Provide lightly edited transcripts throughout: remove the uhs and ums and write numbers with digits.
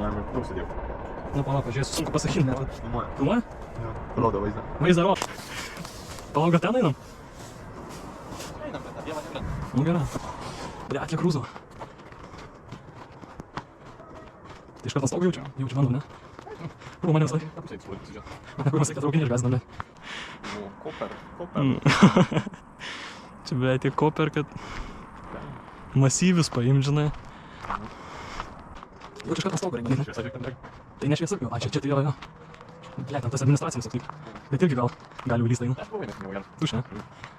galima ir daug sėdėjau. Nu, palauk, pažiūrėsiu, sunku pasakyti, ne? Filmuoja. Filmuoja? Jo, rodo vaizdą. Vaizdą rodo. Palauk, gal ten einam? Einam, bet tą vieną tikrai. Nu, gerai. Blia, kiek rūzo. Tai iš karto ant stogo jaučiu vandu, ne? Kur mane visai? Ką pusėj suolį pasižiūrėt? Kur mes, kad traukinį išgąsdina, bet... Nu, koper. Čia, blia, tiek koper, kad... Masyvius paim, žinai. Jau iš karto ant stogo reikia. Tai ne šviesa, a, čia tai jo. Blia, ten tas administracinis toks lyg. Bet irgi gali įlyst einu. Aš buvau, nes jau geras. Dušė.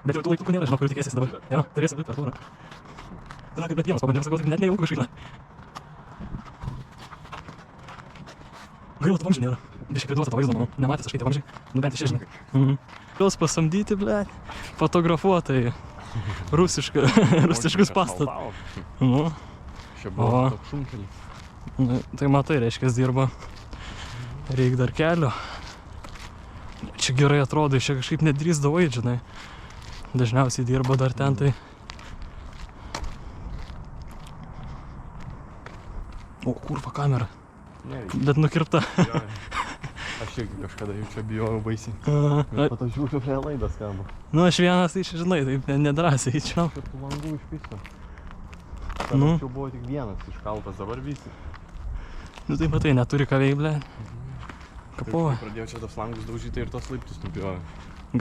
Bet jau tų laikų nėra, žinau, kur tikėsies dabar. Jo, turėsi būti per turą. Tada kaip bet vienas pabandžiam, sakau, net nejauku kažkaip. Gaila, tu vamzdžių nėra. Biškai priduota to vaizdo, manau. Nematęs aš kai tie vamzdžiai. Nu bent iš čia, žinai. Juos pasamdyti, ble, fotografuotai. Rusiškus pastatus. Nu. Čia buvo toks šunkelį. Tai matai, reiškia, dirba. Reik dar kelio. Čia gerai atrodo, čia kažkaip nedrįsdavo eit, žinai. Dažniausiai dirba dar ten, tai... O, kurva kamera. Bet nukirpta. Aš irgi kažkada jau čia bijojau baisiai. Bet po to žiūriu prie laidas skamba. Nu, aš vienas, tai čia, žinai, taip nedrasiai eičiau. Kad tų langų iš viso. Nu. Čia buvo tik vienas iškaltas, dabar visi. Nu, tai matai, neturi ką veik, ble. Kapoja. Pradėjau čia tos langus daužyti ir tos laiptus nupjovė.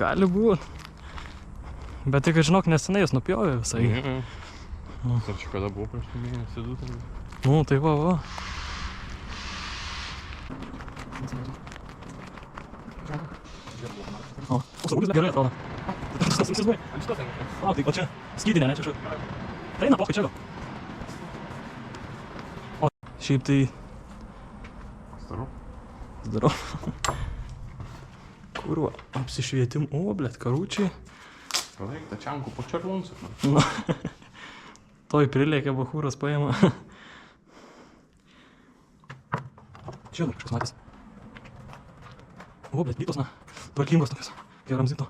Gali būt. Bet tik, žinok, nesenai jis nupjovė visai. Ar čia kada buvo prieš mėnesį, du ten? Nu, tai va. O, saugus gerai atrodo. O, tai o čia skydinė, ne čia kažkaip. Tai eina pokai čia gal. O, šiaip tai... Zdarau. Kurva, apsišvietim, o, blėt, karučiai. Palaik, tačiankų po čerlonsų. Nu, toj prilėkė bachūras paėma. Čia kažkas matęs. O, blėt, plytos, na, tvarkingos tokios. Geram zito.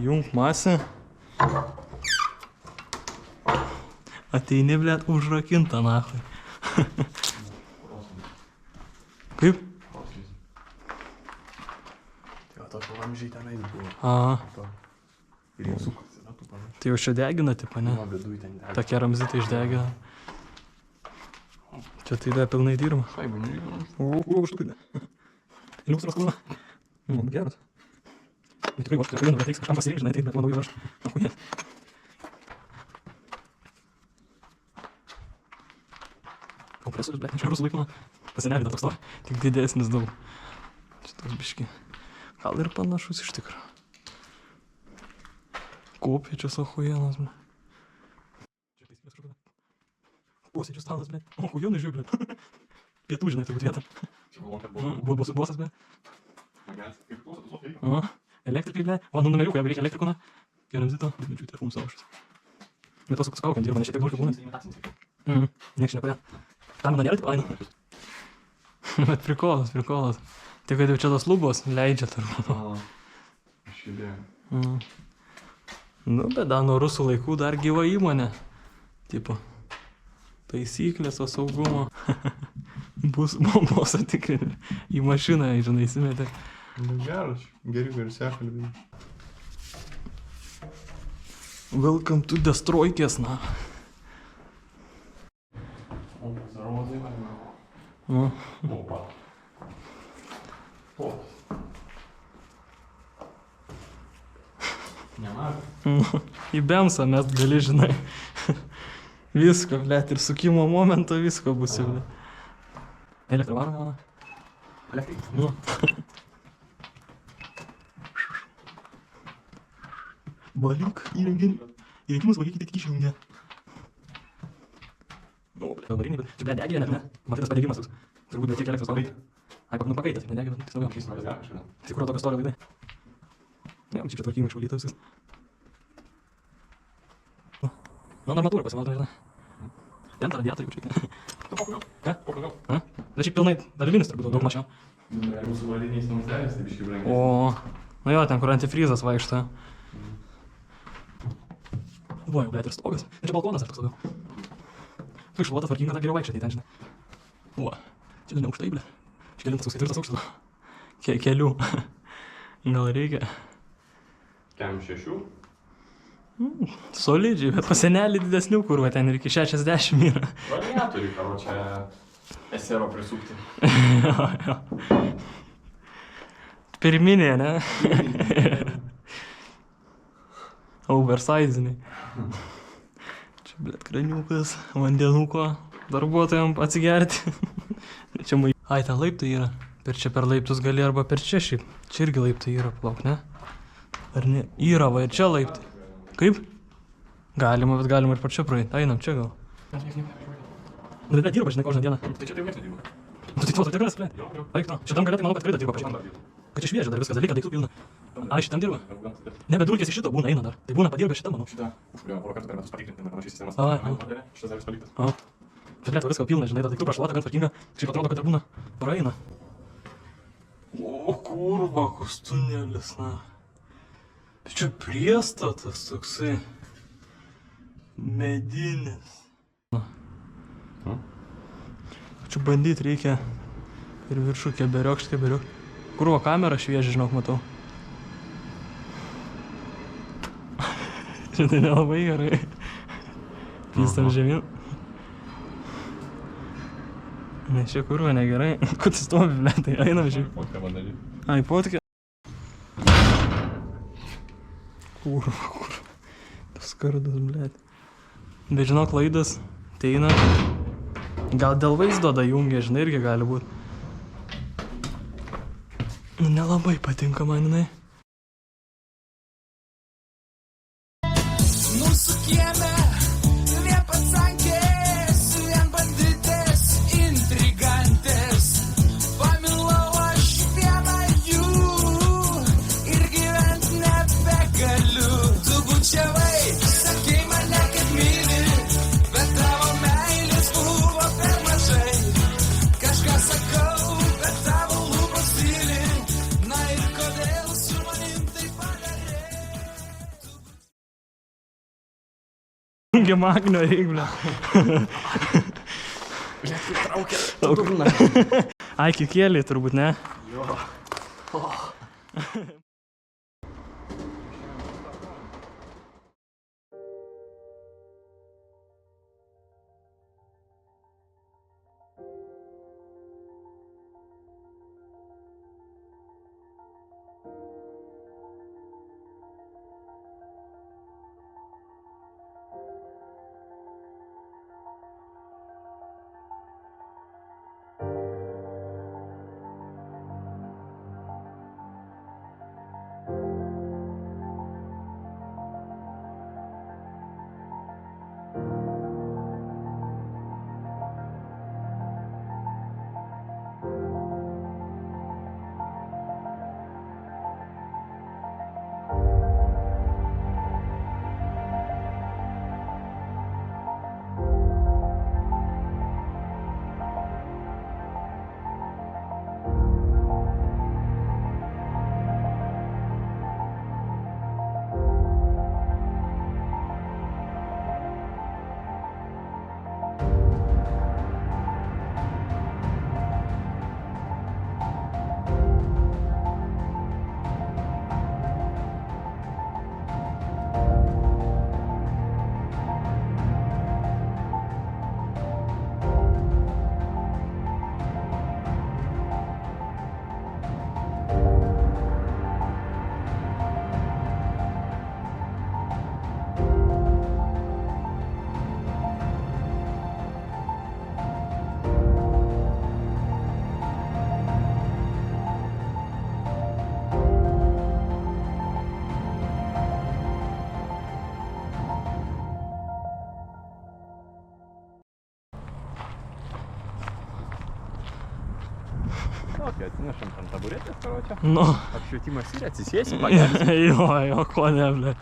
Jung masė. Ateini, blėt, užrakinta, nachui. Kaip? Jo, tokie vamzdžiai tenais buvo. Aha. Ir jie sukas yra tų panašių. Tai jau čia degina, tipo, ne? Nu, viduj ten degina. Tokie ramzitai išdegina. Čia tai dar pilnai dirba. Šaibų nežinau. O, užtukai. Liuks rasklūna. Nu, geras. Bet tikrai, aš tikrai, bet reiks kažkam pasirinkti, žinai, taip, bet manau, jau aš. Ahuje. Kompresorius, blėt, nežiūrų sulaikoma. Pasinelį toks to, tik didesnis daug. Čia toks biški. Gal ir panašus iš tikro. Kopiečius ahujenas, blėt. Čia teismės kažkada. Posėdžių stalas, blėt. O, ahujenai žiūrė, blėt. Pietų, žinai, turbūt vietą. Čia buvo, kad buvo. Buvo bosas, blėt. Geras, kaip klausot, tu sofėjai. O, elektrikai, blėt. O, nu numeriuką, jeigu reikia elektrikų, na. Geram zito, didmečių telefonu savašas. Bet tos skaukiant dirba, ne šiek tiek daug būna. Nieks nepadė. Kamina nėra, taip, aina. Bet prikolas. Tik, kad jau čia tos lubos leidžia turbūt. Aš judėjau. Nu, bet dar nuo rusų laikų dar gyva įmonė. Tipo, taisyklės, o saugumo. Bus bombos atikrinė. Į mašiną, žinai, įsimetė. Nu, geras, geri garsiakalbiai. Welcome to Destroykės, na. O, zarodai, man. Nu. Opa. O. Nematau. Į bemsą mes gali, žinai. Visko, blėt, ir sukimo momento visko būsi, blėt. Elektrą varom, mano? Elektrai. Nu. Valyk įrenginį. Įrengimus valykite tik išjungę. Nu, blėt, variniai, bet čia, blėt, degė, ne? Matai tas padegimas toks. Turbūt, blėt, tiek elektros pakaitė. Ai, nu pakaitė, tai nedegė, tik saugiam. Tai kur tokio storio laidai? Ne, čia tvarkingai išvalyta viskas. Nu, armatūrą pasimato, žinai. Ten tą radiatorių kažkaip. Ką? Ha? Tai šiaip pilnai darbinis turbūt daug mažiau. Mūsų valiniais namuselis, tai biškai brangiai. O, nu jo, ten kur antifrizas vaikšto. Galvoju, blėt, ir stogas. Ir čia balkonas ar toks labiau. Tu išluota tvarkinga, tą geriau vaikščiai ten, žinai. O, čia ne aukštai, blė. Čia kelintas koks ketvirtas aukštas. Kelių. Gal reikia. Kem 6? Solidžiai, bet pasenelį didesnių, kur va ten ir iki 60 yra. Variatoriui, karo čia esero prisukti. Jo. Pirminė, ne? Oversiziniai. Čia, blėt, kraniukas, vandenuko, darbuotojams atsigerti. Čia mai... Ai, ten laiptai yra. Čia per laiptus gali arba per čia šiaip. Čia irgi laiptai yra, plauk, ne? Ar ne? Yra, va, ir čia laiptai. Kaip? Galima, bet galima ir per čia praeit. Einam, čia gal. Nu, bet dirba, žinai, kožną dieną. Tai čia tai nieks nedirba. Nu, tai tavo tikras, blėt. Eik, no. Šitam galėtai, manau, kad tikrai dirba pažiūrėjau. Kad čia šviežia dar viskas, dalyka, daiktų pilna. Ai, šitam dirba? Ne, bet dulkės iš šito būna, eina dar. Tai būna padirbę šitą, manau. Šitą, už kurią porą kartų per metus patikrinti, nepanašiai sistemas. Šitas dar vis paliktas. O. Bet blėt, viską pilna, žinai, dar daiktų prašluota, gan tvarkinga. Šiaip atrodo, kad ir būna. Praeina. O, kurva, koks tunelis, na. Bet čia priestatas toksai. Medinis. Čia bandyti reikia. Ir viršų keberiokšt. Kurva kamera šviežia, žinok, matau. Čia tai nelabai gerai. Pystam žemyn. Ne, čia kurva negerai. Kur tu stovi, ble, tai einam žiūrėk. Potkę bandai. Ai, potkę. Kurva. Tas kardas, ble. Bet žinok, laidas, tai eina. Gal dėl vaizdo da jungia, žinai, irgi gali būt. Nu, nelabai patinka man, jinai. Mūsų kieme vien pacankės, vien banditės, intrigantės. Pamilau aš vieną jų ir gyvent nebegaliu. Tu bučiavai, sakei mane kaip myli, bet tavo meilės buvo per mažai. Kažką sakau, bet tavo lūpos tyli. Na ir kodėl su manim taip padarė? Jungia magnio reik, ble. Traukia. Ai, kikėliai turbūt, ne? Jo. Okay, atsinešam ten taburetės, karočią. Nu. Apšvietimas yra, atsisėsim, pagelbėsim. Jo, ko ne, ble.